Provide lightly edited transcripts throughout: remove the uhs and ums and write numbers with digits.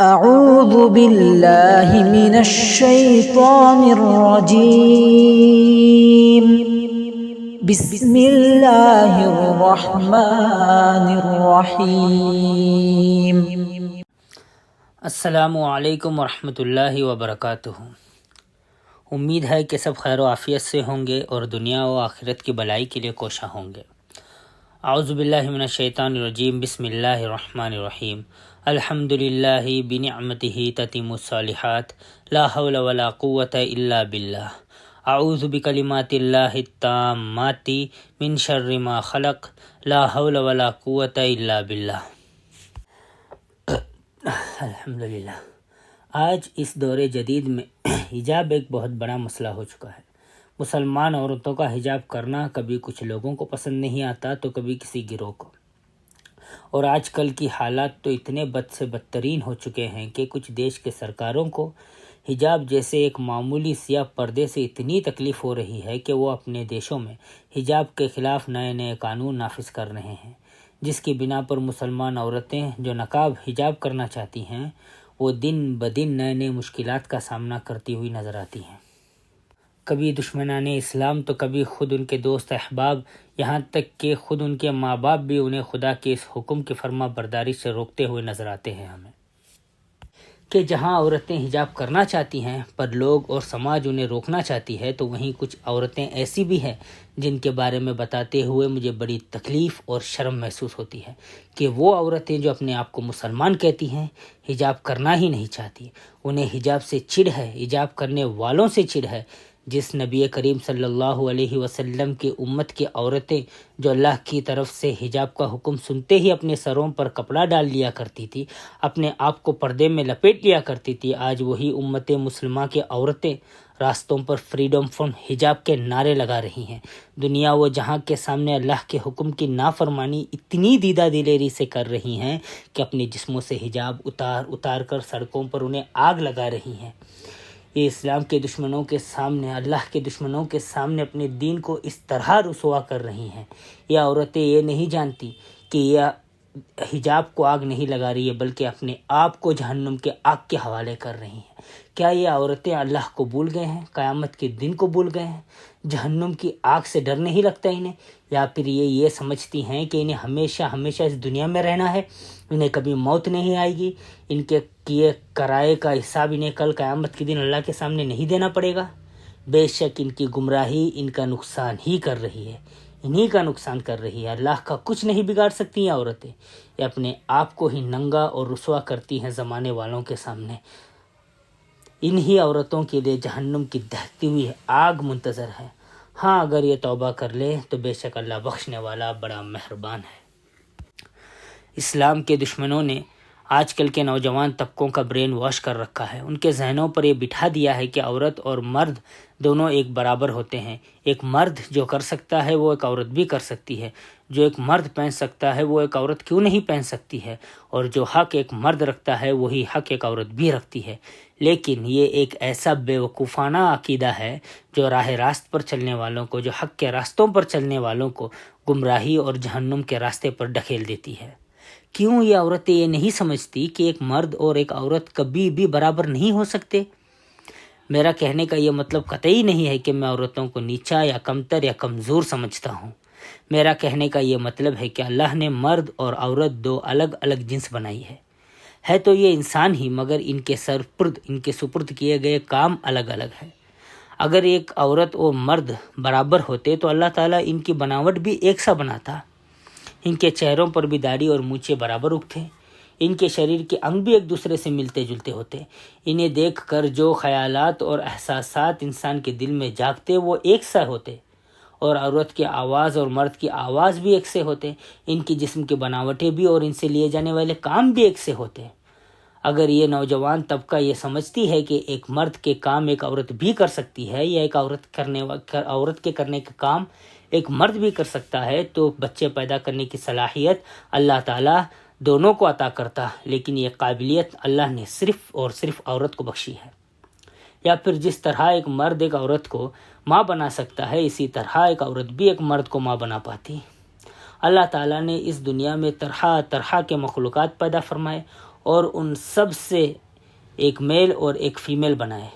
اعوذ باللہ من الشیطان الرجیم بسم اللہ الرحمن الرحیم۔ السلام علیکم ورحمۃ اللہ وبرکاتہ۔ امید ہے کہ سب خیر و عافیت سے ہوں گے اور دنیا و آخرت کی بلائی کے لیے کوشاں ہوں گے۔ اعوذ باللہ من الشیطان الرجیم، بسم اللہ الرحمن الرحیم۔ الحمد للہ بنعمتہ تتم الصالحات، لا حول ولا قوة الا باللہ۔ اعوذ بکلمات اللہ التامات من شر ما خلق، لا حول ولا قوة الا باللہ۔ الحمدللہ۔ آج اس دور جدید میں حجاب ایک بہت بڑا مسئلہ ہو چکا ہے۔ مسلمان عورتوں کا حجاب کرنا کبھی کچھ لوگوں کو پسند نہیں آتا تو کبھی کسی گروہ کو، اور آج کل کی حالات تو اتنے بد سے بدترین ہو چکے ہیں کہ کچھ دیش کے سرکاروں کو حجاب جیسے ایک معمولی سیاہ پردے سے اتنی تکلیف ہو رہی ہے کہ وہ اپنے دیشوں میں حجاب کے خلاف نئے نئے قانون نافذ کر رہے ہیں، جس کی بنا پر مسلمان عورتیں جو نقاب حجاب کرنا چاہتی ہیں وہ دن بدن نئے نئے مشکلات کا سامنا کرتی ہوئی نظر آتی ہیں۔ کبھی دشمنان اسلام تو کبھی خود ان کے دوست احباب، یہاں تک کہ خود ان کے ماں باپ بھی انہیں خدا کے اس حکم کی فرما برداری سے روکتے ہوئے نظر آتے ہیں ہمیں، کہ جہاں عورتیں حجاب کرنا چاہتی ہیں پر لوگ اور سماج انہیں روکنا چاہتی ہے، تو وہیں کچھ عورتیں ایسی بھی ہیں جن کے بارے میں بتاتے ہوئے مجھے بڑی تکلیف اور شرم محسوس ہوتی ہے کہ وہ عورتیں جو اپنے آپ کو مسلمان کہتی ہیں حجاب کرنا ہی نہیں چاہتی۔ انہیں حجاب سے چڑ ہے، حجاب کرنے والوں سے چڑ ہے۔ جس نبی کریم صلی اللہ علیہ وسلم کی امت کی عورتیں جو اللہ کی طرف سے حجاب کا حکم سنتے ہی اپنے سروں پر کپڑا ڈال لیا کرتی تھی، اپنے آپ کو پردے میں لپیٹ لیا کرتی تھی، آج وہی امت مسلمہ کی عورتیں راستوں پر فریڈم فرام حجاب کے نعرے لگا رہی ہیں۔ دنیا و جہاں کے سامنے اللہ کے حکم کی نافرمانی اتنی دیدہ دلیری سے کر رہی ہیں کہ اپنے جسموں سے حجاب اتار کر سڑکوں پر انہیں آگ لگا رہی ہیں۔ یہ اسلام کے دشمنوں کے سامنے، اللہ کے دشمنوں کے سامنے اپنے دین کو اس طرح رسوا کر رہی ہیں۔ یہ عورتیں یہ نہیں جانتی کہ یہ حجاب کو آگ نہیں لگا رہی ہے بلکہ اپنے آپ کو جہنم کے آگ کے حوالے کر رہی ہیں۔ کیا یہ عورتیں اللہ کو بھول گئے ہیں، قیامت کے دن کو بھول گئے ہیں؟ جہنم کی آگ سے ڈر نہیں لگتا انہیں؟ یا پھر یہ سمجھتی ہیں کہ انہیں ہمیشہ ہمیشہ اس دنیا میں رہنا ہے، انہیں کبھی موت نہیں آئے گی، ان کے کیے کرائے کا حساب انہیں کل قیامت کے دن اللہ کے سامنے نہیں دینا پڑے گا؟ بے شک ان کی گمراہی ان کا نقصان ہی کر رہی ہے، انہی کا نقصان کر رہی ہے۔ اللہ کا کچھ نہیں بگاڑ سکتی ہیں عورتیں، یہ اپنے آپ کو ہی ننگا اور رسوا کرتی ہیں زمانے والوں کے سامنے۔ انہی عورتوں کے لیے جہنم کی دہتی ہوئی آگ منتظر ہے۔ ہاں، اگر یہ توبہ کر لے تو بے شک اللہ بخشنے والا بڑا مہربان ہے۔ اسلام کے دشمنوں نے آج کل کے نوجوان طبقوں کا برین واش کر رکھا ہے، ان کے ذہنوں پر یہ بٹھا دیا ہے کہ عورت اور مرد دونوں ایک برابر ہوتے ہیں، ایک مرد جو کر سکتا ہے وہ ایک عورت بھی کر سکتی ہے، جو ایک مرد پہن سکتا ہے وہ ایک عورت کیوں نہیں پہن سکتی ہے، اور جو حق ایک مرد رکھتا ہے وہی حق ایک عورت بھی رکھتی ہے۔ لیکن یہ ایک ایسا بے وقوفانہ عقیدہ ہے جو راہ راست پر چلنے والوں کو، جو حق کے راستوں پر چلنے والوں کو گمراہی اور جہنم کے راستے پر ڈھکیل دیتی ہے۔ کیوں یہ عورتیں یہ نہیں سمجھتی کہ ایک مرد اور ایک عورت کبھی بھی برابر نہیں ہو سکتے؟ میرا کہنے کا یہ مطلب قطعی نہیں ہے کہ میں عورتوں کو نیچا یا کمتر یا کمزور سمجھتا ہوں۔ میرا کہنے کا یہ مطلب ہے کہ اللہ نے مرد اور عورت دو الگ الگ جنس بنائی ہے تو یہ انسان ہی، مگر ان کے سپرد کیے گئے کام الگ الگ ہیں۔ اگر ایک عورت اور مرد برابر ہوتے تو اللہ تعالیٰ ان کی بناوٹ بھی ایک سا بناتا، ان کے چہروں پر بھی داڑھی اور مونچھیں برابر اگتے، ان کے شریر کے انگ بھی ایک دوسرے سے ملتے جلتے ہوتے، انہیں دیکھ کر جو خیالات اور احساسات انسان کے دل میں جاگتے وہ ایک سا ہوتے، اور عورت کی آواز اور مرد کی آواز بھی ایک سے ہوتے، ان کی جسم کی بناوٹیں بھی اور ان سے لیے جانے والے کام بھی ایک سے ہوتے۔ اگر یہ نوجوان طبقہ یہ سمجھتی ہے کہ ایک مرد کے کام ایک عورت بھی کر سکتی ہے، یا ایک عورت کے کرنے کا کام ایک مرد بھی کر سکتا ہے، تو بچے پیدا کرنے کی صلاحیت اللہ تعالیٰ دونوں کو عطا کرتا، لیکن یہ قابلیت اللہ نے صرف اور صرف عورت کو بخشی ہے۔ یا پھر جس طرح ایک مرد ایک عورت کو ماں بنا سکتا ہے، اسی طرح ایک عورت بھی ایک مرد کو ماں بنا پاتی۔ اللہ تعالیٰ نے اس دنیا میں طرح طرح کے مخلوقات پیدا فرمائے اور ان سب سے ایک میل اور ایک فیمیل بنائے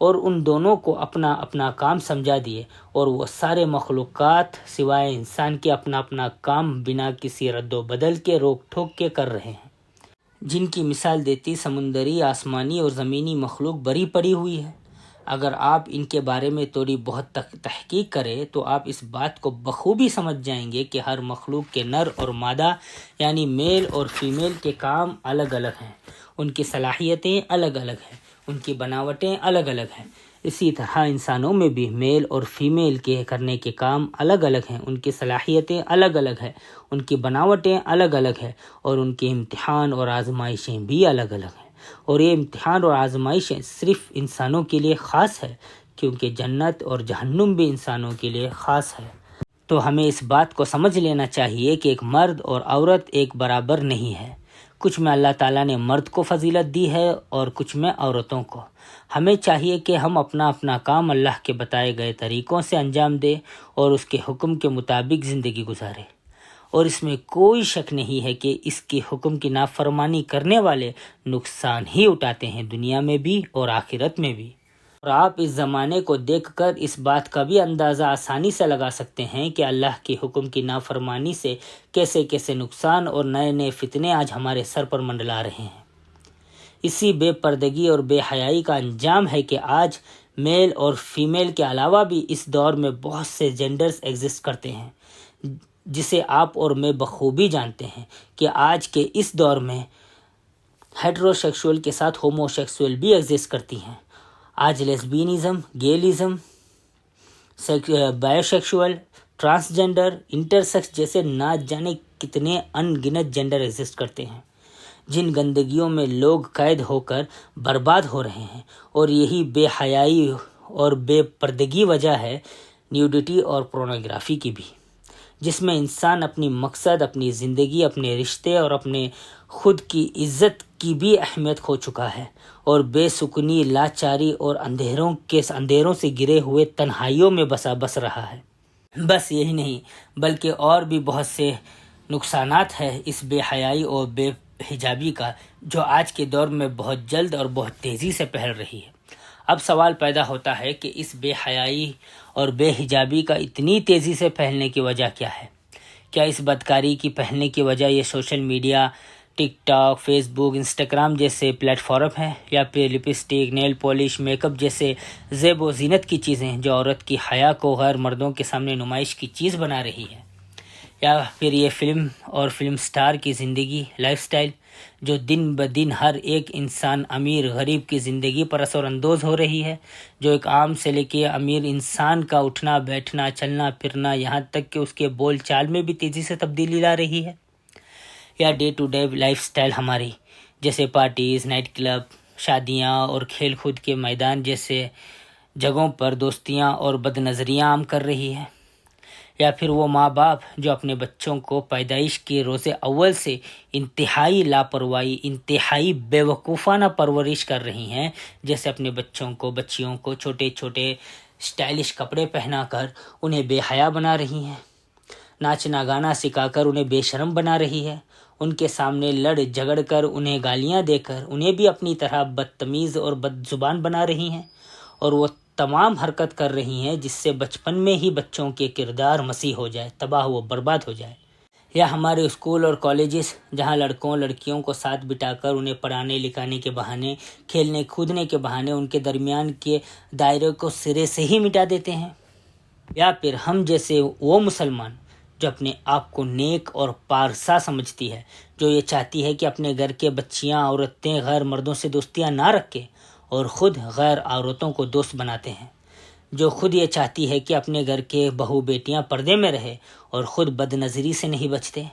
اور ان دونوں کو اپنا اپنا کام سمجھا دیے، اور وہ سارے مخلوقات سوائے انسان کے اپنا اپنا کام بنا کسی رد و بدل کے روک ٹھوک کے کر رہے ہیں، جن کی مثال دیتی سمندری، آسمانی اور زمینی مخلوق بری پڑی ہوئی ہے۔ اگر آپ ان کے بارے میں تھوڑی بہت تحقیق کریں تو آپ اس بات کو بخوبی سمجھ جائیں گے کہ ہر مخلوق کے نر اور مادہ یعنی میل اور فیمیل کے کام الگ الگ ہیں، ان کی صلاحیتیں الگ الگ ہیں، ان کی بناوٹیں الگ الگ ہیں۔ اسی طرح انسانوں میں بھی میل اور فیمیل کے کرنے کے کام الگ الگ ہیں، ان کی صلاحیتیں الگ الگ ہیں، ان کی بناوٹیں الگ الگ ہیں، اور ان کے امتحان اور آزمائشیں بھی الگ الگ ہیں۔ اور یہ امتحان اور آزمائشیں صرف انسانوں کے لیے خاص ہے، کیونکہ جنت اور جہنم بھی انسانوں کے لیے خاص ہے۔ تو ہمیں اس بات کو سمجھ لینا چاہیے کہ ایک مرد اور عورت ایک برابر نہیں ہے، کچھ میں اللہ تعالیٰ نے مرد کو فضیلت دی ہے اور کچھ میں عورتوں کو۔ ہمیں چاہیے کہ ہم اپنا اپنا کام اللہ کے بتائے گئے طریقوں سے انجام دیں اور اس کے حکم کے مطابق زندگی گزاریں، اور اس میں کوئی شک نہیں ہے کہ اس کے حکم کی نافرمانی کرنے والے نقصان ہی اٹھاتے ہیں، دنیا میں بھی اور آخرت میں بھی۔ اور آپ اس زمانے کو دیکھ کر اس بات کا بھی اندازہ آسانی سے لگا سکتے ہیں کہ اللہ کے حکم کی نافرمانی سے کیسے کیسے نقصان اور نئے نئے فتنے آج ہمارے سر پر منڈلا رہے ہیں۔ اسی بے پردگی اور بے حیائی کا انجام ہے کہ آج میل اور فیمیل کے علاوہ بھی اس دور میں بہت سے جینڈرز ایگزسٹ کرتے ہیں، جسے آپ اور میں بخوبی جانتے ہیں کہ آج کے اس دور میں ہیٹرو سیکشول کے ساتھ ہومو سیکشول بھی ایگزسٹ کرتی ہیں۔ آج لیسبینزم، گیلزم، بائیو سیکشول، ٹرانسجینڈر، انٹرسیکس جیسے نہ جانے کتنے ان گنت جینڈر ایگزسٹ کرتے ہیں، جن گندگیوں میں لوگ قید ہو کر برباد ہو رہے ہیں۔ اور یہی بے حیائی اور بے پردگی وجہ ہے نیوڈیٹی اور پورنوگرافی کی بھی، جس میں انسان اپنی مقصد، اپنی زندگی، اپنے رشتے اور اپنے خود کی عزت کی بھی اہمیت کھو چکا ہے، اور بے سکونی، لاچاری اور اندھیروں سے گرے ہوئے تنہائیوں میں بس رہا ہے۔ بس یہی نہیں بلکہ اور بھی بہت سے نقصانات ہیں اس بے حیائی اور بے حجابی کا، جو آج کے دور میں بہت جلد اور بہت تیزی سے پھیل رہی ہے۔ اب سوال پیدا ہوتا ہے کہ اس بے حیائی اور بے حجابی کا اتنی تیزی سے پھیلنے کی وجہ کیا ہے؟ کیا اس بدکاری کی پھیلنے کی وجہ یہ سوشل میڈیا، ٹک ٹاک، فیس بک، انسٹاگرام جیسے پلیٹ فارم ہیں، یا پھر lipstick, nail polish, make up جیسے زیب و زینت کی چیزیں جو عورت کی حیا کو غیر مردوں کے سامنے نمائش کی چیز بنا رہی ہے؟ یا پھر یہ فلم اور فلم سٹار کی زندگی، لائف سٹائل، جو دن بدن ہر ایک انسان، امیر غریب کی زندگی پر اثر انداز ہو رہی ہے، جو ایک عام سے لے کے امیر انسان کا اٹھنا بیٹھنا، چلنا پھرنا، یہاں تک کہ اس کے بول چال میں بھی تیزی سے تبدیلی لا رہی ہے؟ یا day to day life style ہماری، جیسے پارٹیز، نائٹ کلب، شادیاں اور کھیل کود کے میدان جیسے جگہوں پر دوستیاں اور بد نظریاں عام کر رہی ہے؟ یا پھر وہ ماں باپ جو اپنے بچوں کو پیدائش کے روز اول سے انتہائی لاپرواہی، انتہائی بے وقوفانہ پرورش کر رہی ہیں، جیسے اپنے بچیوں کو چھوٹے چھوٹے سٹائلش کپڑے پہنا کر انہیں بے حیا بنا رہی ہیں، ناچنا گانا سکھا کر انہیں بے شرم بنا رہی ہے، ان کے سامنے لڑ جھگڑ کر انہیں گالیاں دے کر انہیں بھی اپنی طرح بدتمیز اور بد زبان بنا رہی ہیں، اور وہ تمام حرکت کر رہی ہیں جس سے بچپن میں ہی بچوں کے کردار مسیح ہو جائے، تباہ و برباد ہو جائے۔ یا ہمارے اسکول اور کالجز جہاں لڑکوں لڑکیوں کو ساتھ بٹھا کر انہیں پڑھانے لکھانے کے بہانے، کھیلنے کودنے کے بہانے ان کے درمیان کے دائرے کو سرے سے ہی مٹا دیتے ہیں۔ یا پھر ہم جیسے وہ مسلمان جو اپنے آپ کو نیک اور پارسا سمجھتی ہے، جو یہ چاہتی ہے کہ اپنے گھر کے بچیاں عورتیں غیر مردوں سے دوستیاں نہ رکھیں اور خود غیر عورتوں کو دوست بناتے ہیں، جو خود یہ چاہتی ہے کہ اپنے گھر کے بہو بیٹیاں پردے میں رہے اور خود بد نظری سے نہیں بچتے،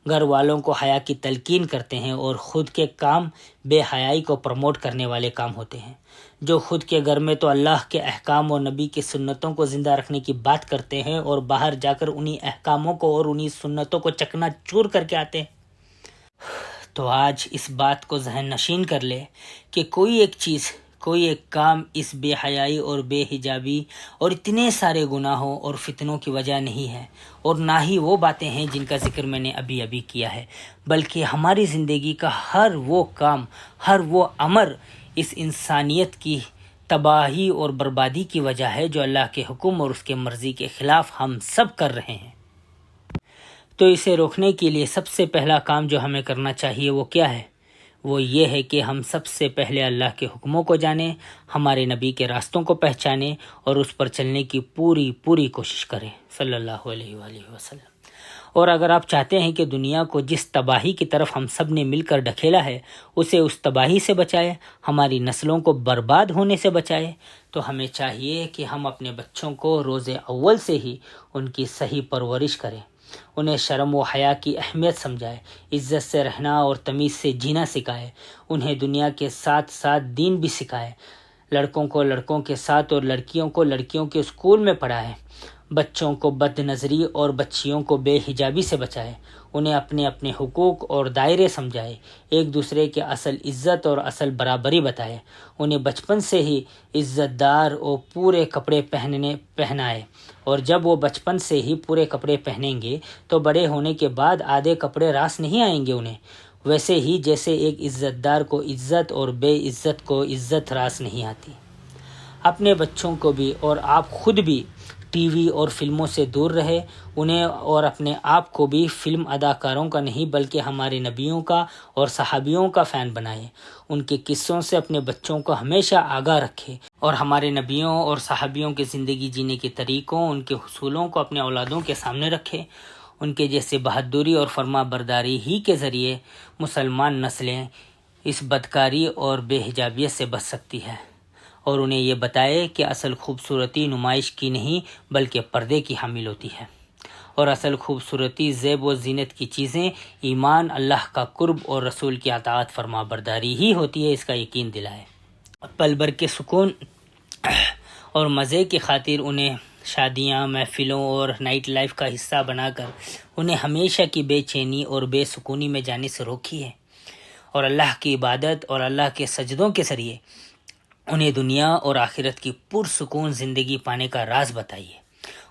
گھر والوں کو حیا کی تلقین کرتے ہیں اور خود کے کام بے حیائی کو پروموٹ کرنے والے کام ہوتے ہیں، جو خود کے گھر میں تو اللہ کے احکام اور نبی کی سنتوں کو زندہ رکھنے کی بات کرتے ہیں اور باہر جا کر انہی احکاموں کو اور انہی سنتوں کو چکنا چور کر کے آتے ہیں۔ تو آج اس بات کو ذہن نشین کر لے کہ کوئی ایک چیز، کوئی ایک کام اس بے حیائی اور بے حجابی اور اتنے سارے گناہوں اور فتنوں کی وجہ نہیں ہے، اور نہ ہی وہ باتیں ہیں جن کا ذکر میں نے ابھی کیا ہے، بلکہ ہماری زندگی کا ہر وہ کام، ہر وہ امر اس انسانیت کی تباہی اور بربادی کی وجہ ہے جو اللہ کے حکم اور اس کے مرضی کے خلاف ہم سب کر رہے ہیں۔ تو اسے روکنے کے لیے سب سے پہلا کام جو ہمیں کرنا چاہیے وہ کیا ہے؟ وہ یہ ہے کہ ہم سب سے پہلے اللہ کے حکموں کو جانیں، ہمارے نبی کے راستوں کو پہچانیں اور اس پر چلنے کی پوری کوشش کریں صلی اللہ علیہ وآلہ وسلم۔ اور اگر آپ چاہتے ہیں کہ دنیا کو جس تباہی کی طرف ہم سب نے مل کر ڈھکیلا ہے اسے اس تباہی سے بچائے، ہماری نسلوں کو برباد ہونے سے بچائے، تو ہمیں چاہیے کہ ہم اپنے بچوں کو روز اول سے ہی ان کی صحیح پرورش کریں، انہیں شرم و حیا کی اہمیت سمجھائے، عزت سے رہنا اور تمیز سے جینا سکھائے، انہیں دنیا کے ساتھ ساتھ دین بھی سکھائے، لڑکوں کو لڑکوں کے ساتھ اور لڑکیوں کو لڑکیوں کے اسکول میں پڑھائے، بچوں کو بد نظری اور بچیوں کو بے حجابی سے بچائے، انہیں اپنے اپنے حقوق اور دائرے سمجھائے، ایک دوسرے کے اصل عزت اور اصل برابری بتائے، انہیں بچپن سے ہی عزت دار اور پورے کپڑے پہنائے، اور جب وہ بچپن سے ہی پورے کپڑے پہنیں گے تو بڑے ہونے کے بعد آدھے کپڑے راس نہیں آئیں گے انہیں، ویسے ہی جیسے ایک عزت دار کو عزت اور بے عزت کو عزت راس نہیں آتی۔ اپنے بچوں کو بھی اور آپ خود بھی ٹی وی اور فلموں سے دور رہے، انہیں اور اپنے آپ کو بھی فلم اداکاروں کا نہیں بلکہ ہمارے نبیوں کا اور صحابیوں کا فین بنائے، ان کے قصوں سے اپنے بچوں کو ہمیشہ آگاہ رکھے، اور ہمارے نبیوں اور صحابیوں کے زندگی جینے کے طریقوں، ان کے حصولوں کو اپنے اولادوں کے سامنے رکھے۔ ان کے جیسے بہادری اور فرما برداری ہی کے ذریعے مسلمان نسلیں اس بدکاری اور بے حجابیت سے بچ سکتی ہے، اور انہیں یہ بتائے کہ اصل خوبصورتی نمائش کی نہیں بلکہ پردے کی حامل ہوتی ہے، اور اصل خوبصورتی زیب و زینت کی چیزیں ایمان، اللہ کا قرب اور رسول کی اطاعت فرما برداری ہی ہوتی ہے، اس کا یقین دلائے۔ پل بھر کے سکون اور مزے کی خاطر انہیں شادیاں، محفلوں اور نائٹ لائف کا حصہ بنا کر انہیں ہمیشہ کی بے چینی اور بے سکونی میں جانے سے روکی ہے، اور اللہ کی عبادت اور اللہ کے سجدوں کے ذریعے انہیں دنیا اور آخرت کی پرسکون زندگی پانے کا راز بتائیے۔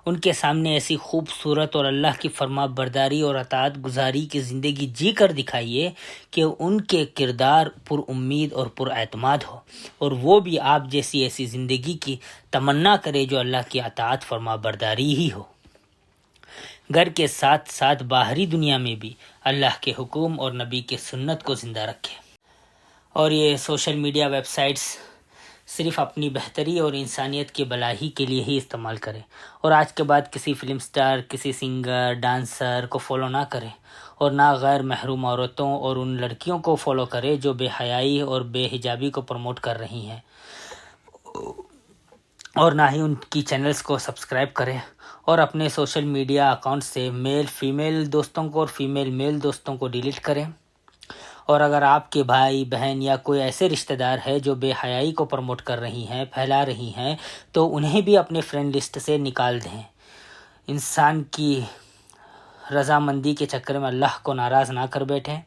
ان کے سامنے ایسی خوبصورت اور اللہ کی فرما برداری اور اطاعت گزاری کی زندگی جی کر دکھائیے کہ ان کے کردار پر امید اور پر اعتماد ہو، اور وہ بھی آپ جیسی ایسی زندگی کی تمنا کرے جو اللہ کی اطاعت فرما برداری ہی ہو۔ گھر کے ساتھ ساتھ باہری دنیا میں بھی اللہ کے حکم اور نبی کے سنت کو زندہ رکھے، اور یہ سوشل میڈیا ویب سائٹس صرف اپنی بہتری اور انسانیت کی بھلائی کے لیے ہی استعمال کریں، اور آج کے بعد کسی فلم سٹار، کسی سنگر، ڈانسر کو فالو نہ کریں، اور نہ غیر محروم عورتوں اور ان لڑکیوں کو فالو کریں جو بے حیائی اور بے حجابی کو پروموٹ کر رہی ہیں، اور نہ ہی ان کی چینلز کو سبسکرائب کریں، اور اپنے سوشل میڈیا اکاؤنٹ سے میل فیمیل دوستوں کو اور فیمیل میل دوستوں کو ڈیلیٹ کریں، اور اگر آپ کے بھائی بہن یا کوئی ایسے رشتہ دار ہے جو بے حیائی کو پروموٹ کر رہی ہیں، پھیلا رہی ہیں، تو انہیں بھی اپنے فرینڈ لسٹ سے نکال دیں۔ انسان کی رضامندی کے چکر میں اللہ کو ناراض نہ کر بیٹھیں،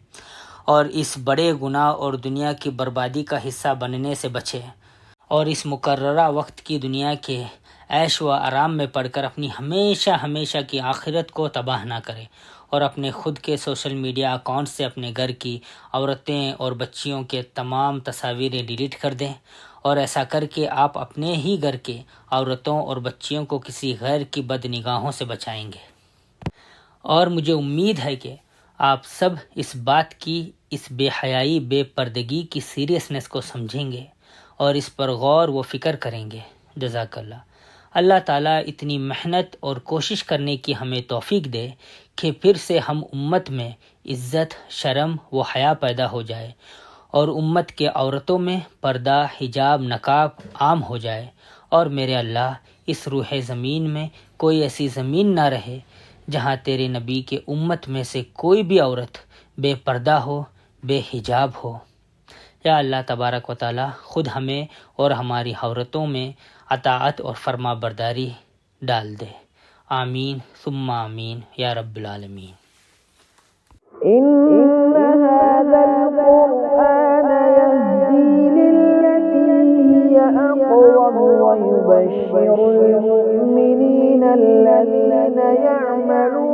اور اس بڑے گناہ اور دنیا کی بربادی کا حصہ بننے سے بچیں، اور اس مقررہ وقت کی دنیا کے عیش و آرام میں پڑھ کر اپنی ہمیشہ کی آخرت کو تباہ نہ کریں، اور اپنے خود کے سوشل میڈیا اکاؤنٹ سے اپنے گھر کی عورتیں اور بچیوں کے تمام تصاویریں ڈیلیٹ کر دیں، اور ایسا کر کے آپ اپنے ہی گھر کے عورتوں اور بچیوں کو کسی غیر کی بد نگاہوں سے بچائیں گے۔ اور مجھے امید ہے کہ آپ سب اس بات کی، اس بے حیائی، بے پردگی کی سیریسنس کو سمجھیں گے اور اس پر غور و فکر کریں گے۔ جزاک اللہ۔ اللہ تعالیٰ اتنی محنت اور کوشش کرنے کی ہمیں توفیق دے کہ پھر سے ہم امت میں عزت، شرم و حیا پیدا ہو جائے، اور امت کے عورتوں میں پردہ، حجاب، نقاب عام ہو جائے، اور میرے اللہ اس روح زمین میں کوئی ایسی زمین نہ رہے جہاں تیرے نبی کے امت میں سے کوئی بھی عورت بے پردہ ہو، بے حجاب ہو۔ یا اللہ تبارک و تعالی خود ہمیں اور ہماری عورتوں میں اطاعت اور فرما برداری ڈال دے۔ آمین ثم آمین یا رب العالمین۔ إن هذا القرآن يهدي للتي وَبَشِّرِ الْمُؤْمِنِينَ الَّذِينَ يَعْمَلُونَ